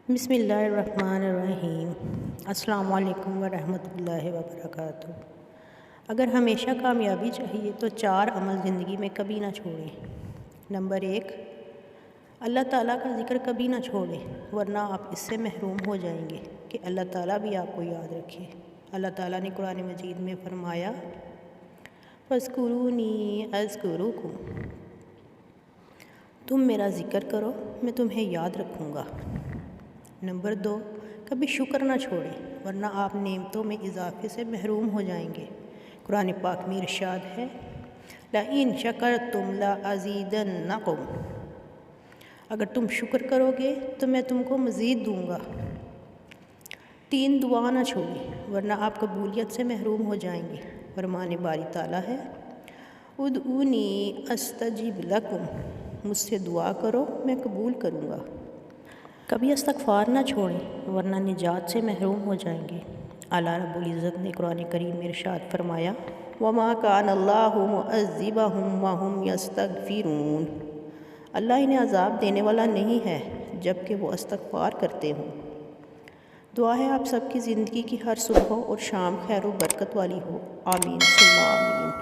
بسم اللہ الرحمن الرحیم۔ السلام علیکم ورحمۃ اللہ وبرکاتہ۔ اگر ہمیشہ کامیابی چاہیے تو 4 عمل زندگی میں کبھی نہ چھوڑیں۔ نمبر 1، اللہ تعالیٰ کا ذکر کبھی نہ چھوڑیں، ورنہ آپ اس سے محروم ہو جائیں گے کہ اللہ تعالیٰ بھی آپ کو یاد رکھے۔ اللہ تعالیٰ نے قرآن مجید میں فرمایا فَاذْكُرُونِی أَذْكُرُکُم، تم میرا ذکر کرو میں تمہیں یاد رکھوں گا۔ نمبر 2، کبھی شکر نہ چھوڑیں ورنہ آپ نعمتوں میں اضافے سے محروم ہو جائیں گے۔ قرآن پاک میں ارشاد ہے لَئِن شَکَرْتُمْ لَأَزِیدَنَّکُم، اگر تم شکر کرو گے تو میں تم کو مزید دوں گا۔ 3، دعا نہ چھوڑیں ورنہ آپ قبولیت سے محروم ہو جائیں گے۔ فرمان باری تعالیٰ ہے ادعونی استجب لکم، مجھ سے دعا کرو میں قبول کروں گا۔ کبھی استغفار نہ چھوڑیں ورنہ نجات سے محروم ہو جائیں گے۔ اللہ رب العزت نے قرآن کریم میں ارشاد فرمایا وَمَا كَانَ اللَّهُ مُعَذِّبَهُمْ وَهُمْ يَسْتَغْفِرُونَ، اللہ انہیں عذاب دینے والا نہیں ہے جب کہ وہ استغفار کرتے ہوں۔ دعا ہے آپ سب کی زندگی کی ہر صبح اور شام خیر و برکت والی ہو، آمین ثم آمین۔